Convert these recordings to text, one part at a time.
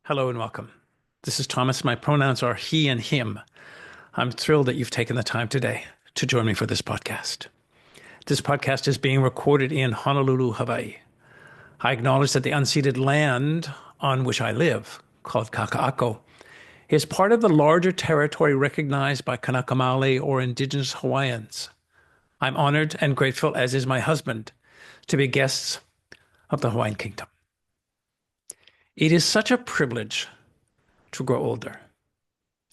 Hello and welcome. This is Thomas. My pronouns are he and him. I'm thrilled that you've taken the time today to join me for this podcast. This podcast is being recorded in Honolulu, Hawaii. I acknowledge that the unceded land on which I live, called Kaka'ako, is part of the larger territory recognized by Kanaka Maoli or Indigenous Hawaiians. I'm honored and grateful, as is my husband, to be guests of the Hawaiian Kingdom. It is such a privilege to grow older.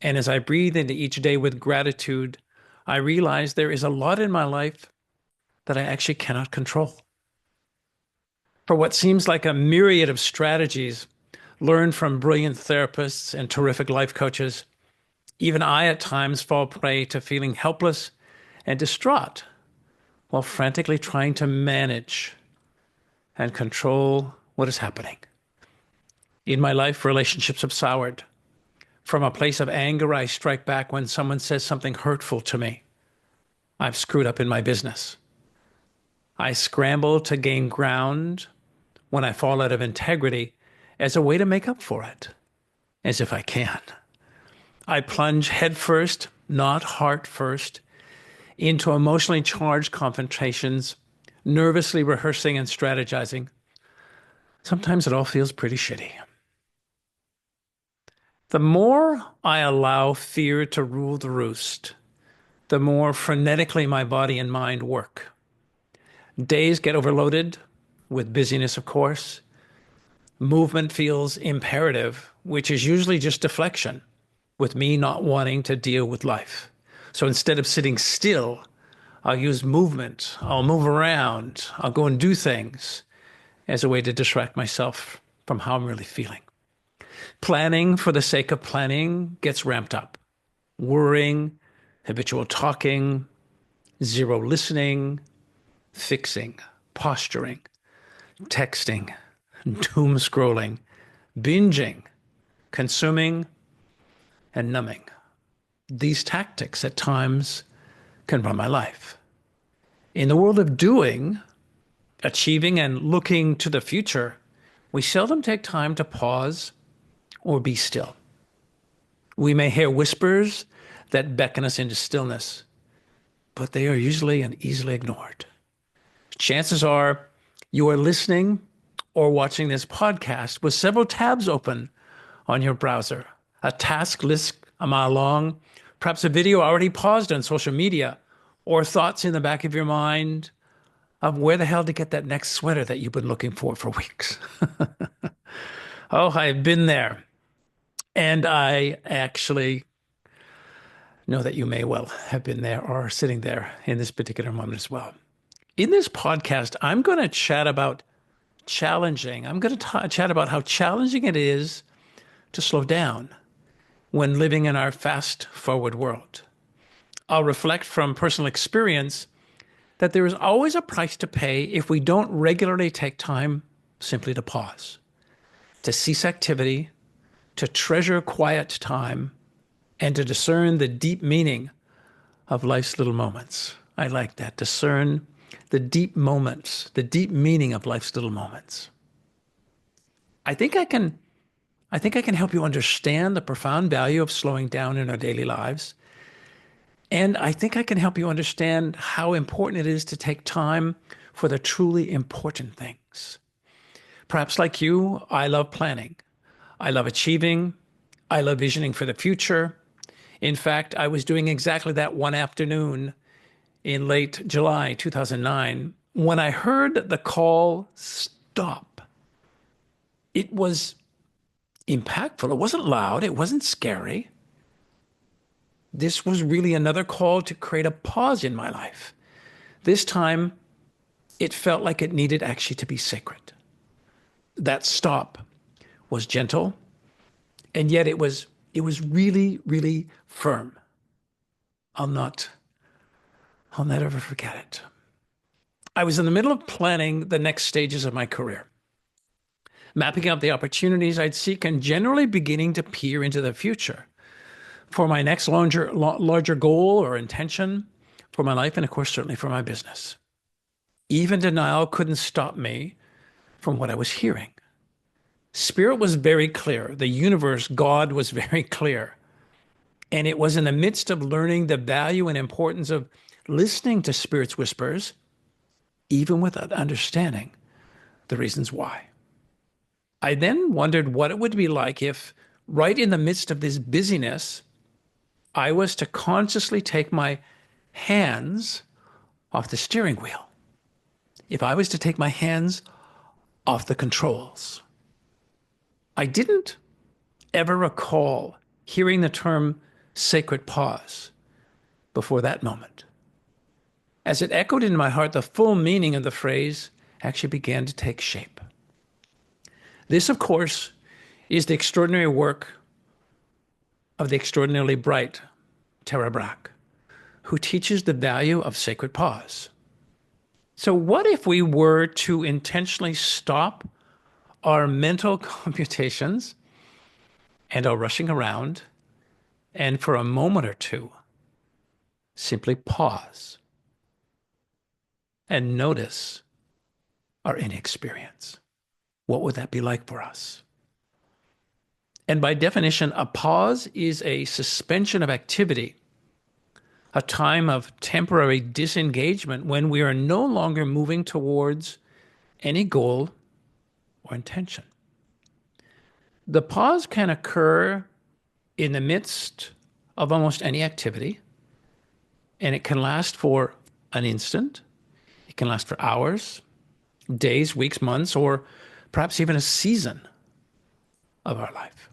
And as I breathe into each day with gratitude, I realize there is a lot in my life that I actually cannot control. For what seems like a myriad of strategies learned from brilliant therapists and terrific life coaches, even I at times fall prey to feeling helpless and distraught while frantically trying to manage and control what is happening. In my life, relationships have soured. From a place of anger, I strike back when someone says something hurtful to me. I've screwed up in my business. I scramble to gain ground when I fall out of integrity as a way to make up for it, as if I can. I plunge headfirst, not heart first, into emotionally charged confrontations, nervously rehearsing and strategizing. Sometimes it all feels pretty shitty. The more I allow fear to rule the roost, the more frenetically my body and mind work. Days get overloaded with busyness, of course. Movement feels imperative, which is usually just deflection, with me not wanting to deal with life. So instead of sitting still, I'll use movement. I'll move around. I'll go and do things as a way to distract myself from how I'm really feeling. Planning for the sake of planning gets ramped up. Worrying, habitual talking, zero listening, fixing, posturing, texting, doom scrolling, binging, consuming, and numbing. These tactics at times can run my life. In the world of doing, achieving, and looking to the future, we seldom take time to pause or be still. We may hear whispers that beckon us into stillness, but they are usually and easily ignored. Chances are you are listening or watching this podcast with several tabs open on your browser, a task list a mile long, perhaps a video already paused on social media, or thoughts in the back of your mind of where the hell to get that next sweater that you've been looking for weeks. Oh, I've been there. And I actually know that you may well have been there or sitting there in this particular moment as well. In this podcast, I'm going to chat about challenging. I'm going to chat about how challenging it is to slow down when living in our fast forward world. I'll reflect from personal experience that there is always a price to pay if we don't regularly take time simply to pause, to cease activity, to treasure quiet time, and to discern the deep meaning of life's little moments. I like that. Discern the deep moments, the deep meaning of life's little moments. I think I can help you understand the profound value of slowing down in our daily lives. And I think I can help you understand how important it is to take time for the truly important things. Perhaps like you, I love planning. I love achieving. I love visioning for the future. In fact, I was doing exactly that one afternoon in late July 2009 when I heard the call stop. It was impactful. It wasn't loud. It wasn't scary. This was really another call to create a pause in my life. This time, it felt like it needed actually to be sacred. That stop was gentle, and yet it was really, really firm. I'll never forget it. I was in the middle of planning the next stages of my career, mapping out the opportunities I'd seek and generally beginning to peer into the future for my next larger goal or intention for my life and, of course, certainly for my business. Even denial couldn't stop me from what I was hearing. Spirit was very clear. The universe, God was very clear. And it was in the midst of learning the value and importance of listening to Spirit's whispers, even without understanding the reasons why. I then wondered what it would be like if, right in the midst of this busyness, I was to consciously take my hands off the steering wheel. If I was to take my hands off the controls. I didn't ever recall hearing the term sacred pause before that moment. As it echoed in my heart, the full meaning of the phrase actually began to take shape. This, of course, is the extraordinary work of the extraordinarily bright Tara Brach, who teaches the value of sacred pause. So what if we were to intentionally stop our mental computations and our rushing around, and for a moment or two, simply pause and notice our inexperience? What would that be like for us? And by definition, a pause is a suspension of activity, a time of temporary disengagement when we are no longer moving towards any goal or intention. The pause can occur in the midst of almost any activity, and it can last for an instant, it can last for hours, days, weeks, months, or perhaps even a season of our life.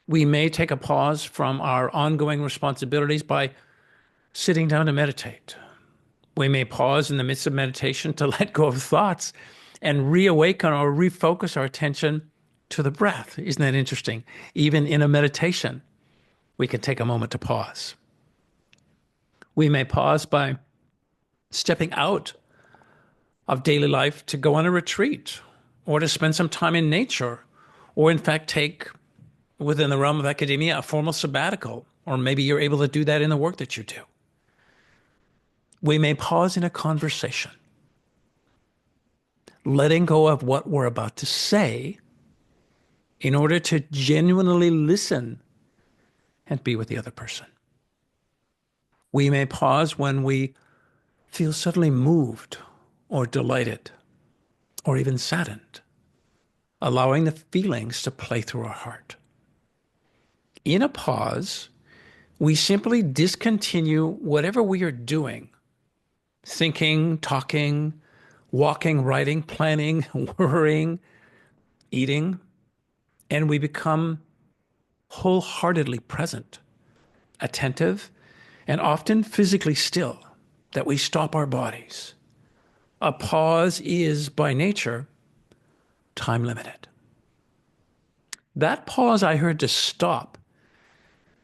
We may take a pause from our ongoing responsibilities by sitting down to meditate. We may pause in the midst of meditation to let go of thoughts and reawaken or refocus our attention to the breath. Isn't that interesting? Even in a meditation, we can take a moment to pause. We may pause by stepping out of daily life to go on a retreat or to spend some time in nature, or in fact take, within the realm of academia, a formal sabbatical, or maybe you're able to do that in the work that you do. We may pause in a conversation, letting go of what we're about to say in order to genuinely listen and be with the other person. We may pause when we feel suddenly moved or delighted or even saddened, allowing the feelings to play through our heart. In a pause, we simply discontinue whatever we are doing, thinking, talking, walking, writing, planning, worrying, eating, and we become wholeheartedly present, attentive, and often physically still, that we stop our bodies. A pause is, by nature, time limited. That pause I heard to stop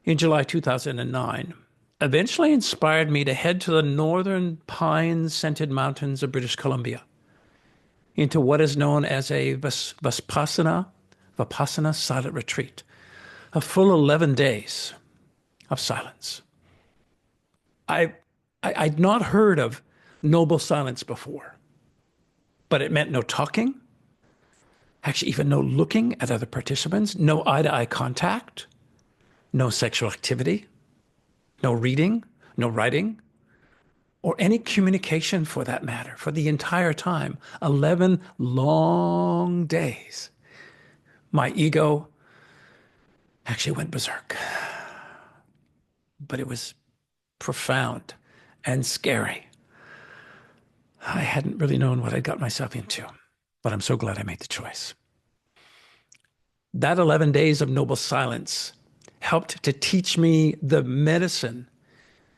in July 2009 eventually inspired me to head to the northern pine-scented mountains of British Columbia into what is known as a Vipassana silent retreat, a full 11 days of silence. I'd not heard of noble silence before, but it meant no talking, actually even no looking at other participants, no eye-to-eye contact, no sexual activity, no reading, no writing, or any communication for that matter, for the entire time. 11 long days. My ego actually went berserk. But it was profound and scary. I hadn't really known what I'd got myself into, but I'm so glad I made the choice. That 11 days of noble silence helped to teach me the medicine.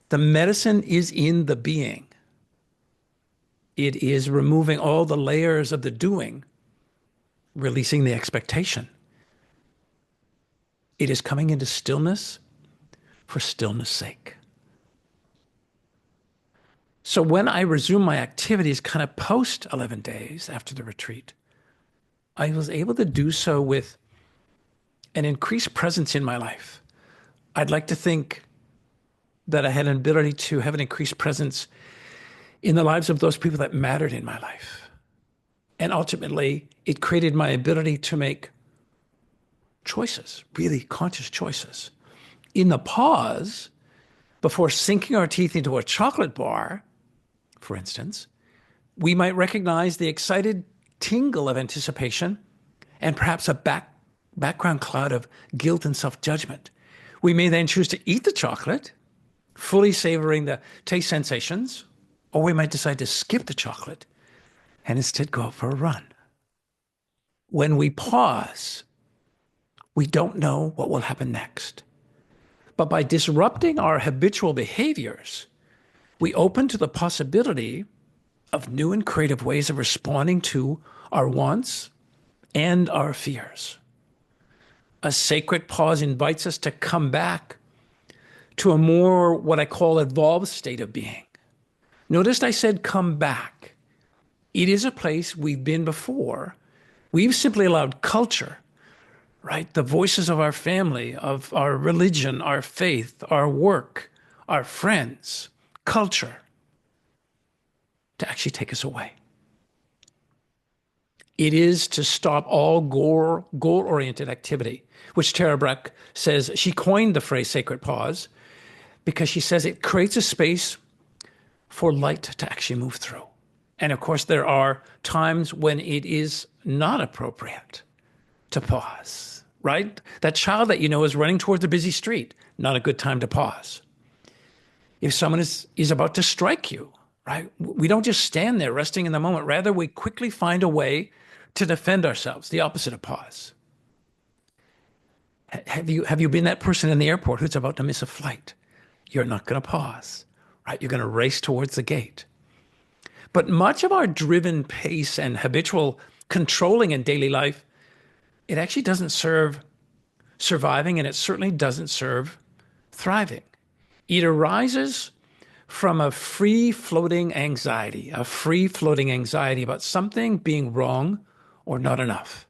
The medicine is in the being. It is removing all the layers of the doing, releasing the expectation. It is coming into stillness for stillness' sake. So when I resumed my activities kind of post 11 days after the retreat, I was able to do so with an increased presence in my life. I'd like to think that I had an ability to have an increased presence in the lives of those people that mattered in my life. And ultimately, it created my ability to make choices, really conscious choices. In the pause, before sinking our teeth into a chocolate bar, for instance, we might recognize the excited tingle of anticipation and perhaps a background cloud of guilt and self-judgment. We may then choose to eat the chocolate, fully savoring the taste sensations, or we might decide to skip the chocolate and instead go out for a run. When we pause, we don't know what will happen next. But by disrupting our habitual behaviors, we open to the possibility of new and creative ways of responding to our wants and our fears. A sacred pause invites us to come back to a more what I call evolved state of being. Notice I said come back. It is a place we've been before. We've simply allowed culture, right? The voices of our family, of our religion, our faith, our work, our friends, culture, to actually take us away. It is to stop all goal-oriented activity, which Tara Brach says, she coined the phrase sacred pause because she says it creates a space for light to actually move through. And of course, there are times when it is not appropriate to pause, right? That child that you know is running towards a busy street, not a good time to pause. If someone is about to strike you, right? We don't just stand there resting in the moment. Rather, we quickly find a way to defend ourselves, the opposite of pause. Have you been that person in the airport who's about to miss a flight? You're not going to pause, right? You're going to race towards the gate. But much of our driven pace and habitual controlling in daily life, it actually doesn't serve surviving, and it certainly doesn't serve thriving. It arises from a free-floating anxiety about something being wrong or not enough.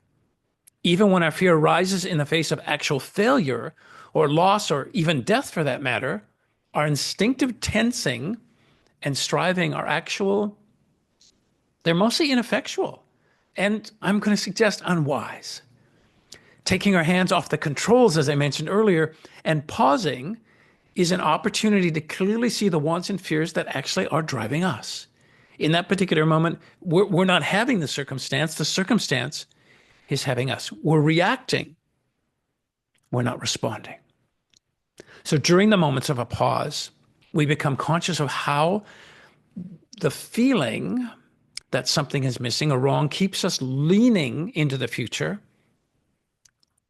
Even when our fear arises in the face of actual failure or loss or even death for that matter, our instinctive tensing and striving are they're mostly ineffectual. And I'm going to suggest unwise. Taking our hands off the controls, as I mentioned earlier, and pausing is an opportunity to clearly see the wants and fears that actually are driving us. In that particular moment, we're not having the circumstance is having us. We're reacting. We're not responding. So during the moments of a pause, we become conscious of how the feeling that something is missing or wrong keeps us leaning into the future,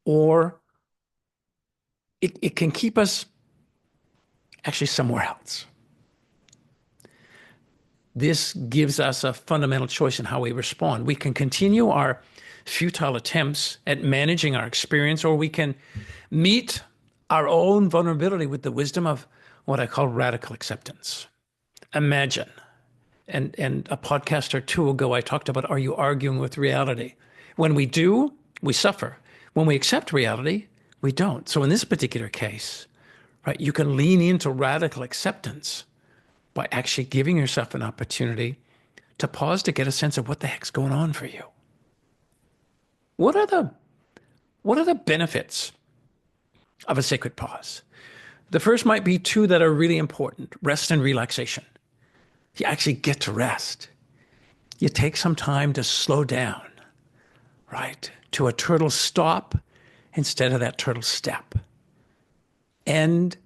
or it can keep us actually somewhere else. This gives us a fundamental choice in how we respond. We can continue our futile attempts at managing our experience, or we can meet our own vulnerability with the wisdom of what I call radical acceptance. Imagine, and a podcast or two ago, I talked about, are you arguing with reality? When we do, we suffer. When we accept reality, we don't. So in this particular case, right, you can lean into radical acceptance by actually giving yourself an opportunity to pause to get a sense of what the heck's going on for you. What are the benefits of a sacred pause? The first might be two that are really important: rest and relaxation. You actually get to rest. You take some time to slow down, right? To a turtle stop instead of that turtle step. And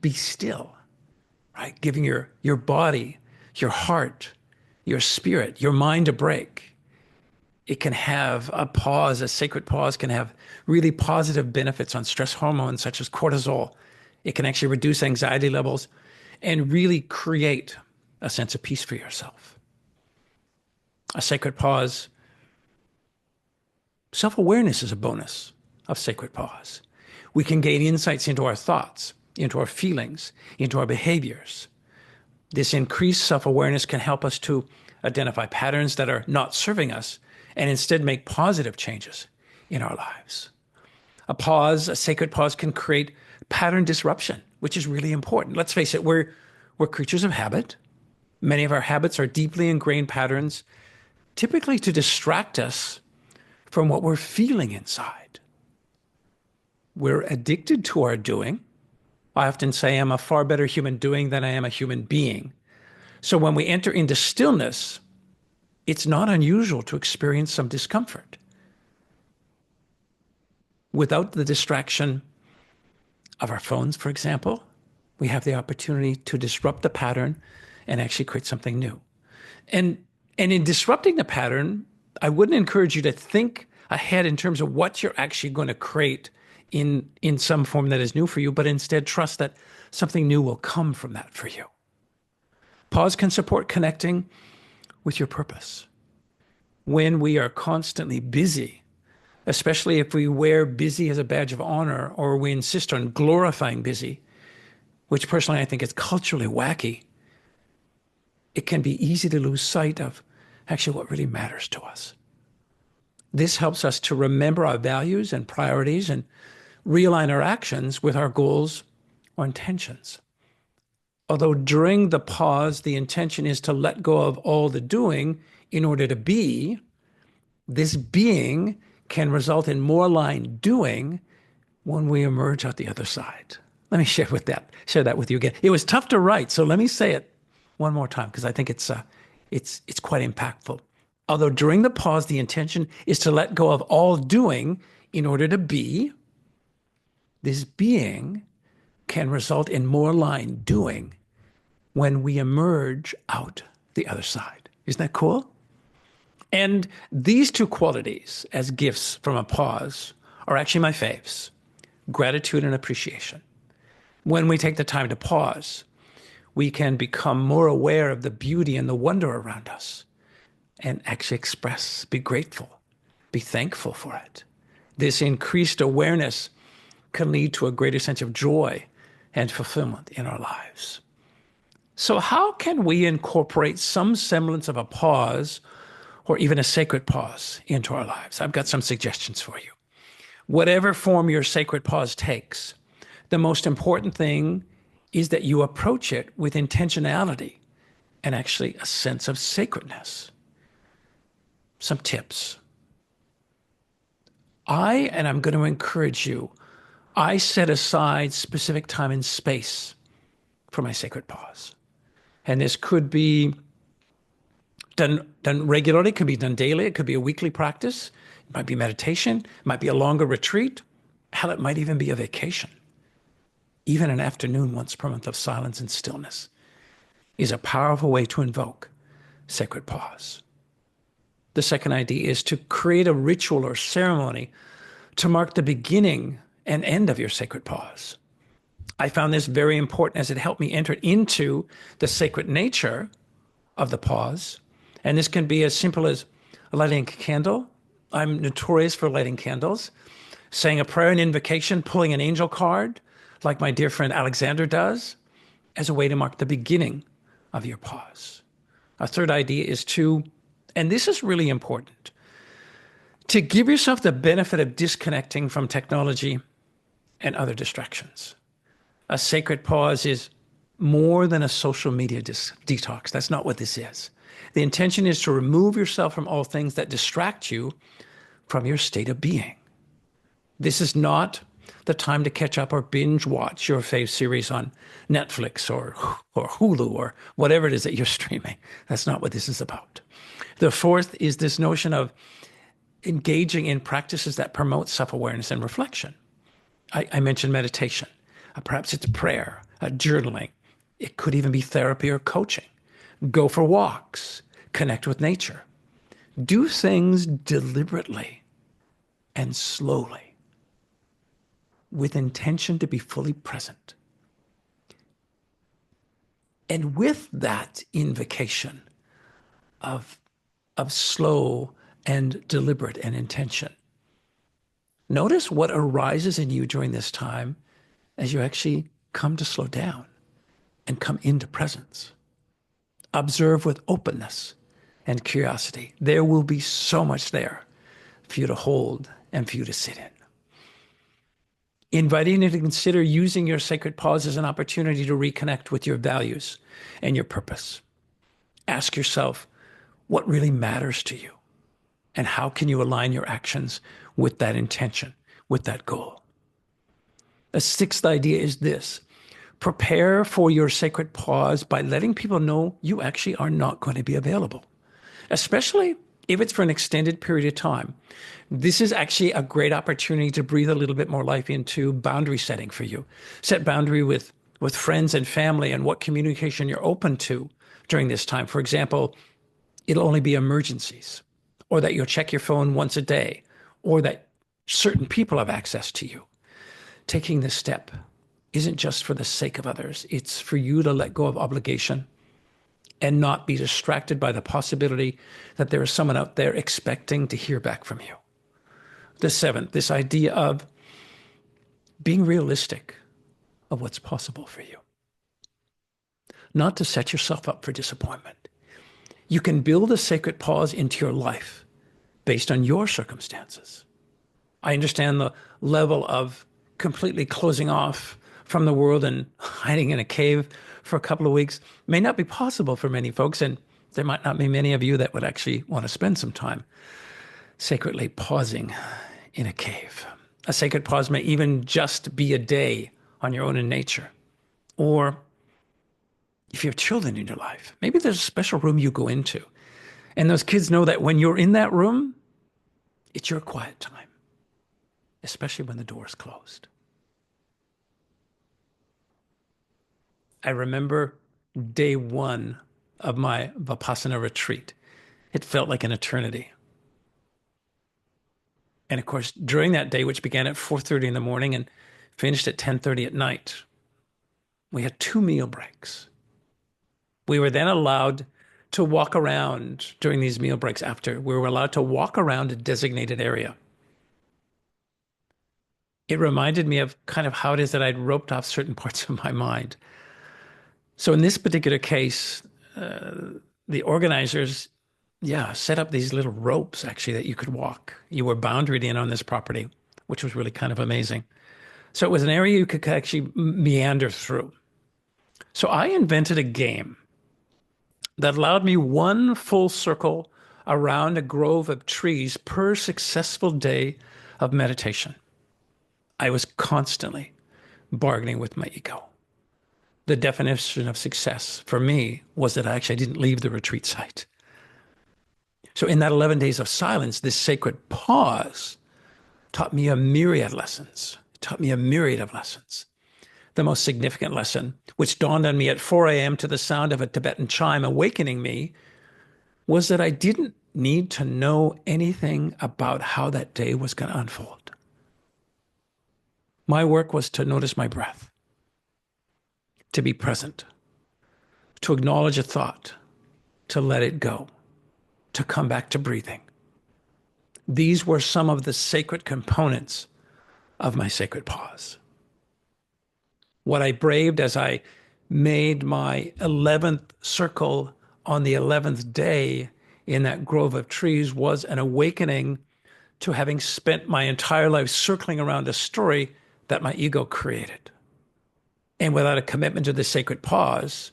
be still, right? Giving your body, your heart, your spirit, your mind a break. It can have a sacred pause can have really positive benefits on stress hormones such as cortisol. It can actually reduce anxiety levels and really create a sense of peace for yourself. A sacred pause, self-awareness is a bonus of sacred pause. We can gain insights into our thoughts, into our feelings, into our behaviors. This increased self-awareness can help us to identify patterns that are not serving us and instead make positive changes in our lives. A sacred pause can create pattern disruption, which is really important. Let's face it, we're creatures of habit. Many of our habits are deeply ingrained patterns typically to distract us from what we're feeling inside. We're addicted to our doing. I often say I'm a far better human doing than I am a human being. So when we enter into stillness, it's not unusual to experience some discomfort. Without the distraction of our phones, for example, we have the opportunity to disrupt the pattern and actually create something new. And in disrupting the pattern, I wouldn't encourage you to think ahead in terms of what you're actually going to create in some form that is new for you, but instead trust that something new will come from that for you. Pause can support connecting with your purpose. When we are constantly busy, especially if we wear busy as a badge of honor or we insist on glorifying busy, which personally I think is culturally wacky, it can be easy to lose sight of actually what really matters to us. This helps us to remember our values and priorities and realign our actions with our goals or intentions. Although during the pause, the intention is to let go of all the doing in order to be, this being can result in more aligned doing when we emerge out the other side. Let me share that with you again. It was tough to write, so let me say it one more time because I think it's quite impactful. Although during the pause, the intention is to let go of all doing in order to be, this being can result in more aligned doing when we emerge out the other side. Isn't that cool? And these two qualities as gifts from a pause are actually my faves, gratitude and appreciation. When we take the time to pause, we can become more aware of the beauty and the wonder around us and actually express, be grateful, be thankful for it. This increased awareness can lead to a greater sense of joy and fulfillment in our lives. So how can we incorporate some semblance of a pause or even a sacred pause into our lives? I've got some suggestions for you. Whatever form your sacred pause takes, the most important thing is that you approach it with intentionality and actually a sense of sacredness. Some tips. I'm going to encourage you, I set aside specific time and space for my sacred pause. And this could be done regularly, it could be done daily, it could be a weekly practice, it might be meditation, it might be a longer retreat, hell, it might even be a vacation. Even an afternoon once per month of silence and stillness is a powerful way to invoke sacred pause. The second idea is to create a ritual or ceremony to mark the beginning and end of your sacred pause. I found this very important as it helped me enter into the sacred nature of the pause. And this can be as simple as lighting a candle. I'm notorious for lighting candles, saying a prayer and invocation, pulling an angel card, like my dear friend Alexander does, as a way to mark the beginning of your pause. A third idea is to, and this is really important, to give yourself the benefit of disconnecting from technology and other distractions. A sacred pause is more than a social media detox. That's not what this is. The intention is to remove yourself from all things that distract you from your state of being. This is not the time to catch up or binge watch your fave series on Netflix or Hulu or whatever it is that you're streaming. That's not what this is about. The fourth is this notion of engaging in practices that promote self-awareness and reflection. I mentioned meditation. Perhaps it's prayer, journaling. It could even be therapy or coaching. Go for walks, connect with nature. Do things deliberately and slowly with intention to be fully present. And with that invocation of slow and deliberate and intention, notice what arises in you during this time as you actually come to slow down and come into presence. Observe with openness and curiosity. There will be so much there for you to hold and for you to sit in. Inviting you to consider using your sacred pause as an opportunity to reconnect with your values and your purpose. Ask yourself, What really matters to you? And how can you align your actions with that intention, with that goal? The sixth idea is this: prepare for your sacred pause by letting people know you actually are not going to be available, especially if it's for an extended period of time. This is actually a great opportunity to breathe a little bit more life into boundary setting for you. Set boundary with friends and family and what communication you're open to during this time. For example, it'll only be emergencies, or that you'll check your phone once a day, or that certain people have access to you. Taking this step isn't just for the sake of others, it's for you to let go of obligation and not be distracted by the possibility that there is someone out there expecting to hear back from you. The seventh, this idea of being realistic of what's possible for you, not to set yourself up for disappointment. You can build a sacred pause into your life based on your circumstances. I understand the level of completely closing off from the world and hiding in a cave for a couple of weeks may not be possible for many folks, and there might not be many of you that would actually want to spend some time sacredly pausing in a cave. A sacred pause may even just be a day on your own in nature. Or if you have children in your life, maybe there's a special room you go into, and those kids know that when you're in that room, it's your quiet time, especially when the door is closed. I remember day one of my Vipassana retreat. It felt like an eternity. And of course, during that day, which began at 4:30 in the morning and finished at 10:30 at night, we had 2 meal breaks. We were then allowed to walk around during these meal breaks after. We were allowed to walk around a designated area. It reminded me of kind of how it is that I'd roped off certain parts of my mind. So in this particular case, the organizers, set up these little ropes actually that you could walk. You were boundaried in on this property, which was really kind of amazing. So it was an area you could actually meander through. So I invented a game that allowed me one full circle around a grove of trees per successful day of meditation. I was constantly bargaining with my ego. The definition of success for me was that I actually didn't leave the retreat site. So in that 11 days of silence, this sacred pause taught me a myriad lessons. It taught me a myriad of lessons. The most significant lesson, which dawned on me at 4 a.m. to the sound of a Tibetan chime awakening me, was that I didn't need to know anything about how that day was going to unfold. My work was to notice my breath, to be present, to acknowledge a thought, to let it go, to come back to breathing. These were some of the sacred components of my sacred pause. What I braved as I made my 11th circle on the 11th day in that grove of trees was an awakening to having spent my entire life circling around a story that my ego created. And without a commitment to the sacred pause,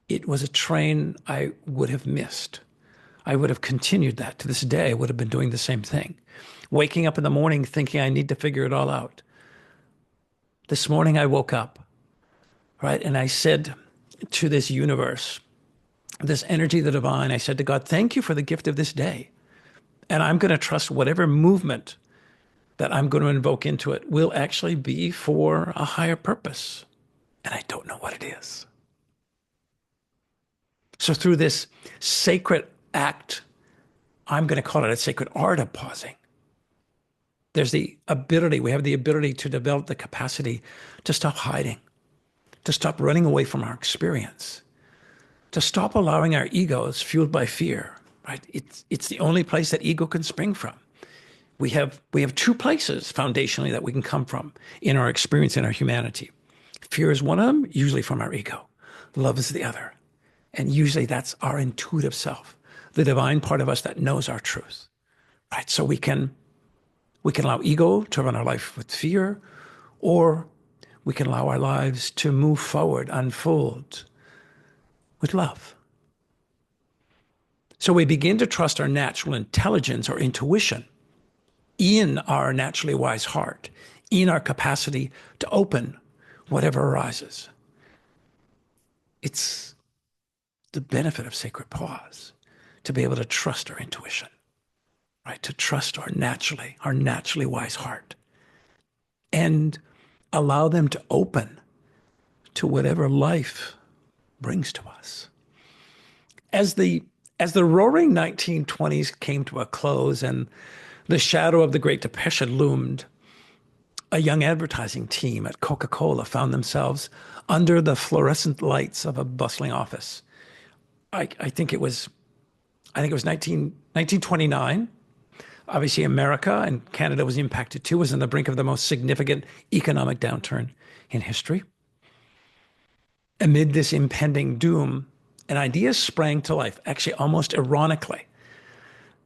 it was a train I would have missed. I would have continued that to this day. I would have been doing the same thing. Waking up in the morning thinking I need to figure it all out. This morning I woke up, right? And I said to this universe, this energy, the divine, I said to God, thank you for the gift of this day. And I'm going to trust whatever movement that I'm going to invoke into it will actually be for a higher purpose. And I don't know what it is. So through this sacred act, I'm going to call it a sacred art of pausing. There's the ability, we have the ability to develop the capacity to stop hiding, to stop running away from our experience, to stop allowing our egos fueled by fear, right? It's the only place that ego can spring from. We have 2 places foundationally that we can come from in our experience, in our humanity. Fear is one of them, usually from our ego. Love is the other. And usually that's our intuitive self, the divine part of us that knows our truth, right? So we can allow ego to run our life with fear, or we can allow our lives to move forward, unfold with love. So we begin to trust our natural intelligence or intuition in our naturally wise heart, in our capacity to open whatever arises. It's the benefit of sacred pause to be able to trust our intuition, right? To trust our naturally wise heart and allow them to open to whatever life brings to us. As the roaring 1920s came to a close and the shadow of the Great Depression loomed, a young advertising team at Coca-Cola found themselves under the fluorescent lights of a bustling office. I think it was 1929. Obviously, America and Canada was impacted too, was on the brink of the most significant economic downturn in history. Amid this impending doom, an idea sprang to life, actually almost ironically,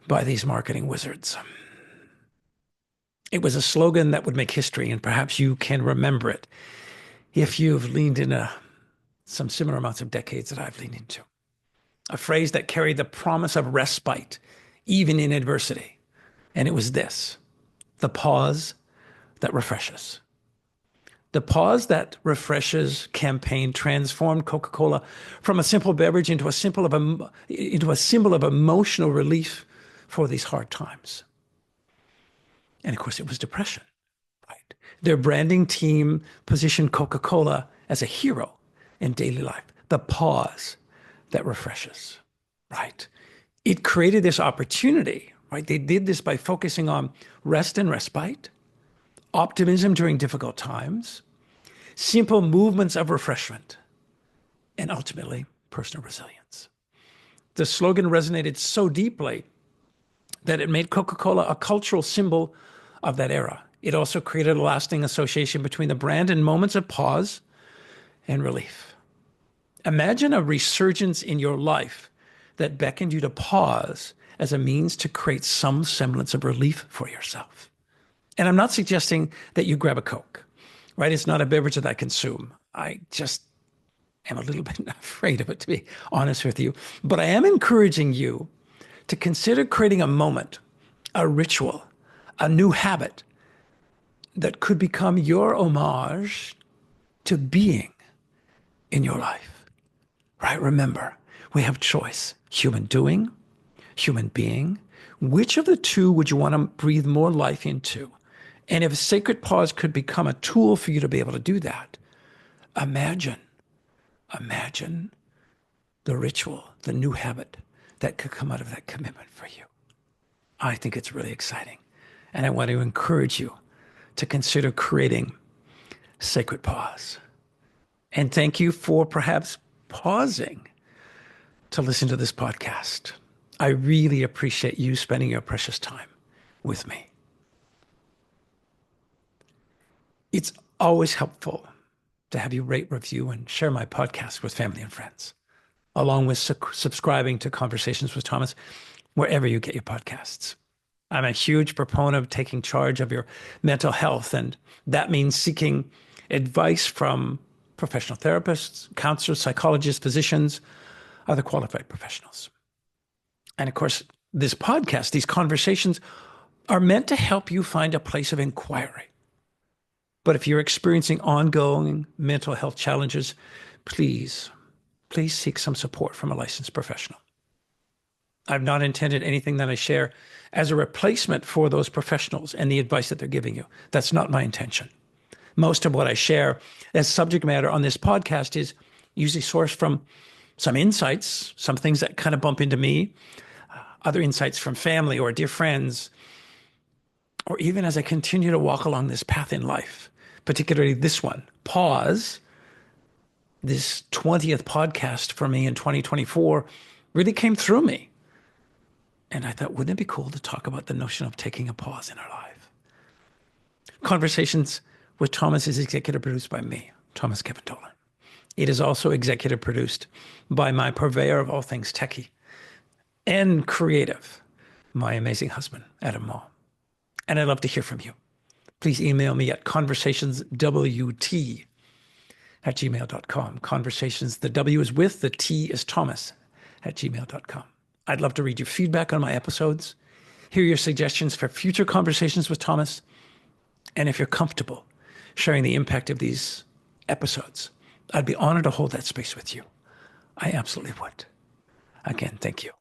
by these marketing wizards. It was a slogan that would make history, and perhaps you can remember it if you've leaned into some similar amounts of decades that I've leaned into. A phrase that carried the promise of respite, even in adversity. And it was this: the pause that refreshes. The Pause That Refreshes campaign transformed Coca-Cola from a simple beverage into a symbol of emotional relief for these hard times. And of course, it was depression, right? Their branding team positioned Coca-Cola as a hero in daily life, the pause that refreshes, right? It created this opportunity, right? They did this by focusing on rest and respite, optimism during difficult times, simple movements of refreshment, and ultimately, personal resilience. The slogan resonated so deeply that it made Coca-Cola a cultural symbol of that era. It also created a lasting association between the brand and moments of pause and relief. Imagine a resurgence in your life that beckoned you to pause as a means to create some semblance of relief for yourself. And I'm not suggesting that you grab a Coke, right? It's not a beverage that I consume. I just am a little bit afraid of it, to be honest with you. But I am encouraging you to consider creating a moment, a ritual, a new habit that could become your homage to being in your life, right? Remember, we have choice: human doing, human being. Which of the two would you want to breathe more life into? And if sacred pause could become a tool for you to be able to do that, imagine the ritual, the new habit that could come out of that commitment for you. I think it's really exciting. And I want to encourage you to consider creating sacred pause. And thank you for perhaps pausing to listen to this podcast. I really appreciate you spending your precious time with me. It's always helpful to have you rate, review, and share my podcast with family and friends, along with subscribing to Conversations with Thomas wherever you get your podcasts. I'm a huge proponent of taking charge of your mental health, and that means seeking advice from professional therapists, counselors, psychologists, physicians, other qualified professionals. And of course, this podcast, these conversations are meant to help you find a place of inquiry. But if you're experiencing ongoing mental health challenges, please seek some support from a licensed professional. I've not intended anything that I share as a replacement for those professionals and the advice that they're giving you. That's not my intention. Most of what I share as subject matter on this podcast is usually sourced from some insights, some things that kind of bump into me, other insights from family or dear friends, or even as I continue to walk along this path in life, particularly this one, Pause, this 20th podcast for me in 2024 really came through me. And I thought, wouldn't it be cool to talk about the notion of taking a pause in our life? Conversations with Thomas is executive produced by me, Thomas Kevin Dolan. It is also executive produced by my purveyor of all things techie and creative, my amazing husband, Adam Maw. And I'd love to hear from you. Please email me at conversationswt@gmail.com. Conversations, the W is with, the T is Thomas @gmail.com. I'd love to read your feedback on my episodes, hear your suggestions for future conversations with Thomas, and if you're comfortable sharing the impact of these episodes, I'd be honored to hold that space with you. I absolutely would. Again, thank you.